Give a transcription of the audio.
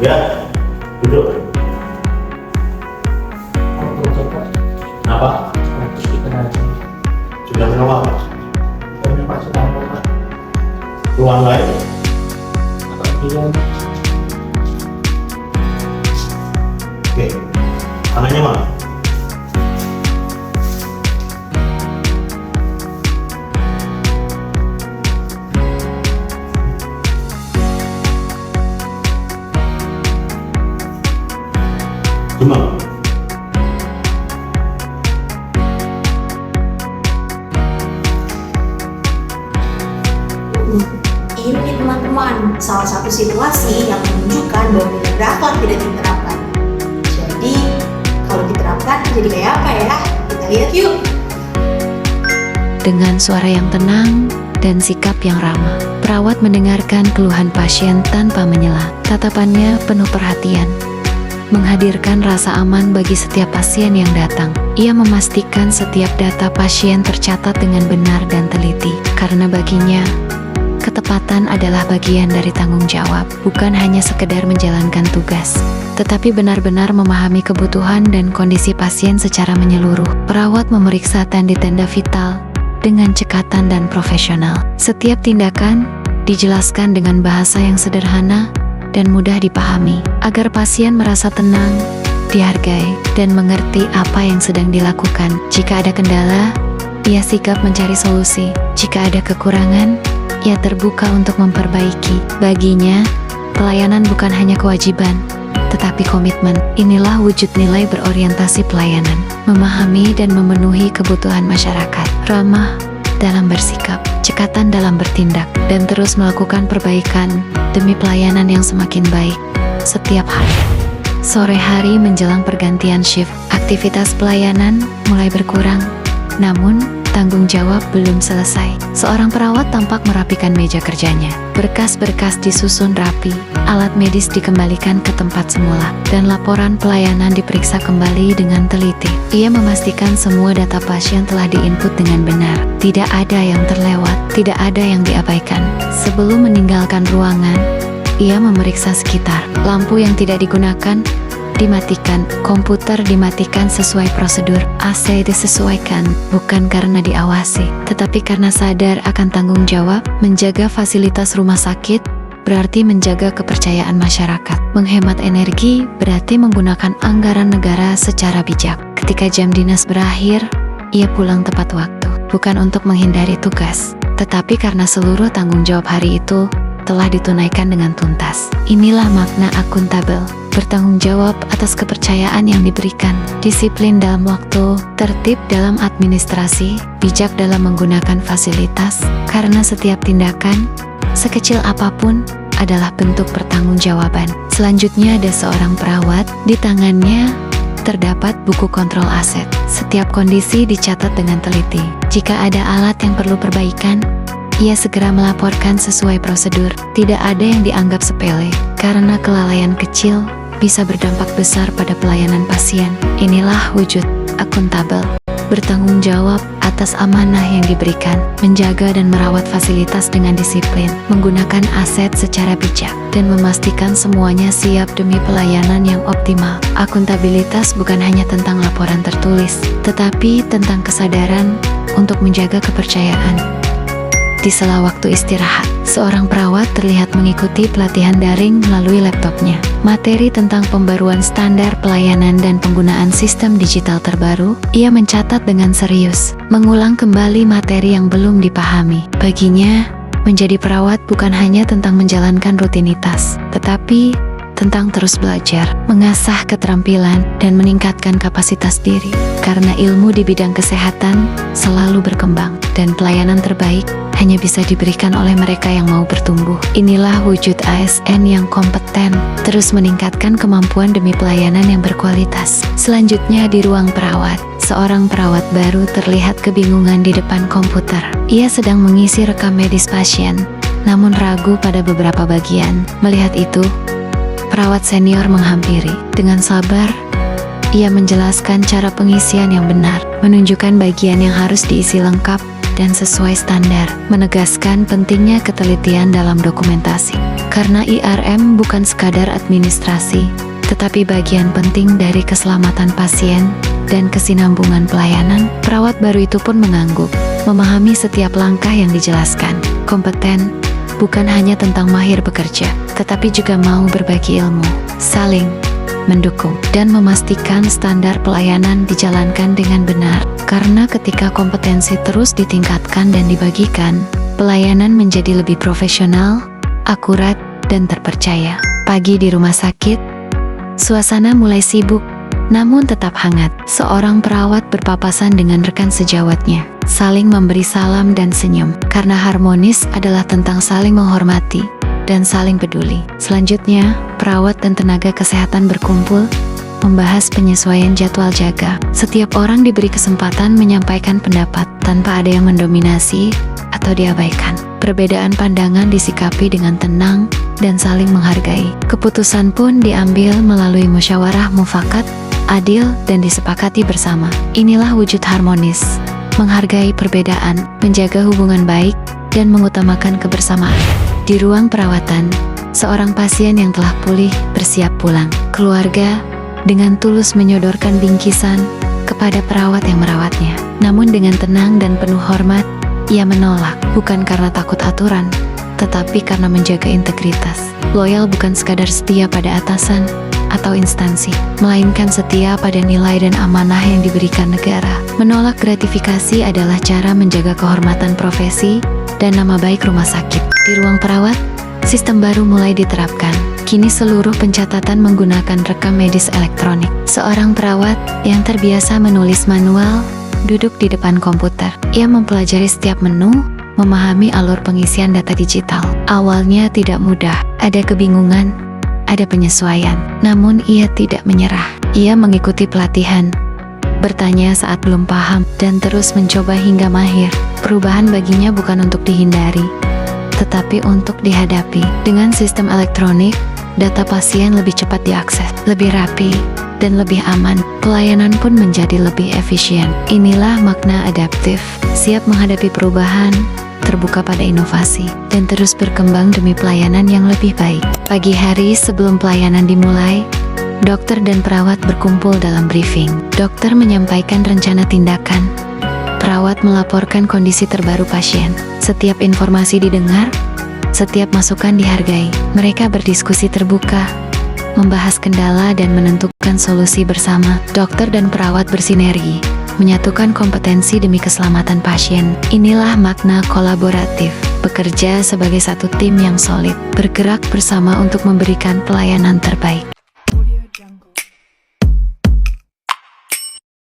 Ya, duduk. Apa? Sudah kenal apa? Ruang lain? Oke, tangannya mana? Demam. Ini teman-teman, salah satu situasi yang menunjukkan bahwa nilai akhlak tidak diterapkan. Jadi, kalau diterapkan jadi kayak apa ya? Kita lihat yuk. Dengan suara yang tenang dan sikap yang ramah, perawat mendengarkan keluhan pasien tanpa menyela. Tatapannya penuh perhatian, menghadirkan rasa aman bagi setiap pasien yang datang. Ia memastikan setiap data pasien tercatat dengan benar dan teliti, karena baginya, ketepatan adalah bagian dari tanggung jawab, bukan hanya sekedar menjalankan tugas, tetapi benar-benar memahami kebutuhan dan kondisi pasien secara menyeluruh. Perawat memeriksa tanda-tanda vital dengan cekatan dan profesional. Setiap tindakan dijelaskan dengan bahasa yang sederhana dan mudah dipahami, agar pasien merasa tenang, dihargai, dan mengerti apa yang sedang dilakukan. Jika ada kendala, ia sigap mencari solusi. Jika ada kekurangan, ia terbuka untuk memperbaiki. Baginya, pelayanan bukan hanya kewajiban, tetapi komitmen. Inilah wujud nilai berorientasi pelayanan, memahami dan memenuhi kebutuhan masyarakat, ramah dalam bersikap, cekatan dalam bertindak, dan terus melakukan perbaikan demi pelayanan yang semakin baik setiap hari. Sore hari menjelang pergantian shift, aktivitas pelayanan mulai berkurang, namun tanggung jawab belum selesai. Seorang perawat tampak merapikan meja kerjanya. Berkas-berkas disusun rapi, alat medis dikembalikan ke tempat semula, dan laporan pelayanan diperiksa kembali dengan teliti. Ia memastikan semua data pasien telah diinput dengan benar. Tidak ada yang terlewat, tidak ada yang diabaikan. Sebelum meninggalkan ruangan, ia memeriksa sekitar. Lampu yang tidak digunakan dimatikan, komputer dimatikan sesuai prosedur, AC disesuaikan, bukan karena diawasi, tetapi karena sadar akan tanggung jawab. Menjaga fasilitas rumah sakit berarti menjaga kepercayaan masyarakat. Menghemat energi berarti menggunakan anggaran negara secara bijak. Ketika jam dinas berakhir, ia pulang tepat waktu, bukan untuk menghindari tugas, tetapi karena seluruh tanggung jawab hari itu telah ditunaikan dengan tuntas. Inilah makna akuntabel, bertanggung jawab atas kepercayaan yang diberikan, disiplin dalam waktu, tertib dalam administrasi, bijak dalam menggunakan fasilitas, karena setiap tindakan, sekecil apapun, adalah bentuk pertanggungjawaban. Selanjutnya ada seorang perawat, di tangannya terdapat buku kontrol aset. Setiap kondisi dicatat dengan teliti. Jika ada alat yang perlu perbaikan, ia segera melaporkan sesuai prosedur. Tidak ada yang dianggap sepele, karena kelalaian kecil bisa berdampak besar pada pelayanan pasien. Inilah wujud akuntabel, bertanggung jawab atas amanah yang diberikan, menjaga dan merawat fasilitas dengan disiplin, menggunakan aset secara bijak, dan memastikan semuanya siap demi pelayanan yang optimal. Akuntabilitas bukan hanya tentang laporan tertulis, tetapi tentang kesadaran untuk menjaga kepercayaan. Di sela waktu istirahat, seorang perawat terlihat mengikuti pelatihan daring melalui laptopnya. Materi tentang pembaruan standar pelayanan dan penggunaan sistem digital terbaru, ia mencatat dengan serius, mengulang kembali materi yang belum dipahami. Baginya, menjadi perawat bukan hanya tentang menjalankan rutinitas, tetapi tentang terus belajar, mengasah keterampilan, dan meningkatkan kapasitas diri. Karena ilmu di bidang kesehatan selalu berkembang, dan pelayanan terbaik hanya bisa diberikan oleh mereka yang mau bertumbuh. Inilah wujud ASN yang kompeten, terus meningkatkan kemampuan demi pelayanan yang berkualitas. Selanjutnya di ruang perawat, seorang perawat baru terlihat kebingungan di depan komputer. Ia sedang mengisi rekam medis pasien, namun ragu pada beberapa bagian. Melihat itu, perawat senior menghampiri. Dengan sabar, ia menjelaskan cara pengisian yang benar, menunjukkan bagian yang harus diisi lengkap dan sesuai standar, menegaskan pentingnya ketelitian dalam dokumentasi. Karena IRM bukan sekadar administrasi, tetapi bagian penting dari keselamatan pasien dan kesinambungan pelayanan. Perawat baru itu pun mengangguk, memahami setiap langkah yang dijelaskan. Kompeten bukan hanya tentang mahir bekerja, tetapi juga mau berbagi ilmu, saling mendukung, dan memastikan standar pelayanan dijalankan dengan benar. Karena ketika kompetensi terus ditingkatkan dan dibagikan, pelayanan menjadi lebih profesional, akurat, dan terpercaya. Pagi di rumah sakit, suasana mulai sibuk, namun tetap hangat. Seorang perawat berpapasan dengan rekan sejawatnya, saling memberi salam dan senyum. Karena harmonis adalah tentang saling menghormati dan saling peduli. Selanjutnya, perawat dan tenaga kesehatan berkumpul, membahas penyesuaian jadwal jaga. Setiap orang diberi kesempatan menyampaikan pendapat tanpa ada yang mendominasi atau diabaikan. Perbedaan pandangan disikapi dengan tenang dan saling menghargai. Keputusan pun diambil melalui musyawarah mufakat, adil, dan disepakati bersama. Inilah wujud harmonis, menghargai perbedaan, menjaga hubungan baik, dan mengutamakan kebersamaan. Di ruang perawatan, seorang pasien yang telah pulih bersiap pulang. Keluarga dengan tulus menyodorkan bingkisan kepada perawat yang merawatnya. Namun dengan tenang dan penuh hormat, ia menolak, bukan karena takut aturan, tetapi karena menjaga integritas. Loyal bukan sekadar setia pada atasan atau instansi, melainkan setia pada nilai dan amanah yang diberikan negara. Menolak gratifikasi adalah cara menjaga kehormatan profesi dan nama baik rumah sakit. Di ruang perawat, sistem baru mulai diterapkan. Kini seluruh pencatatan menggunakan rekam medis elektronik. Seorang perawat yang terbiasa menulis manual duduk di depan komputer. Ia mempelajari setiap menu, memahami alur pengisian data digital. Awalnya tidak mudah, ada kebingungan, ada penyesuaian. Namun ia tidak menyerah. Ia mengikuti pelatihan, bertanya saat belum paham, dan terus mencoba hingga mahir. Perubahan baginya bukan untuk dihindari, tetapi untuk dihadapi. Dengan sistem elektronik, data pasien lebih cepat diakses, lebih rapi, dan lebih aman. Pelayanan pun menjadi lebih efisien. Inilah makna adaptif, siap menghadapi perubahan, terbuka pada inovasi, dan terus berkembang demi pelayanan yang lebih baik. Pagi hari sebelum pelayanan dimulai, dokter dan perawat berkumpul dalam briefing. Dokter menyampaikan rencana tindakan, perawat melaporkan kondisi terbaru pasien. Setiap informasi didengar, setiap masukan dihargai. Mereka berdiskusi terbuka, membahas kendala dan menentukan solusi bersama. Dokter dan perawat bersinergi, menyatukan kompetensi demi keselamatan pasien. Inilah makna kolaboratif, bekerja sebagai satu tim yang solid, bergerak bersama untuk memberikan pelayanan terbaik.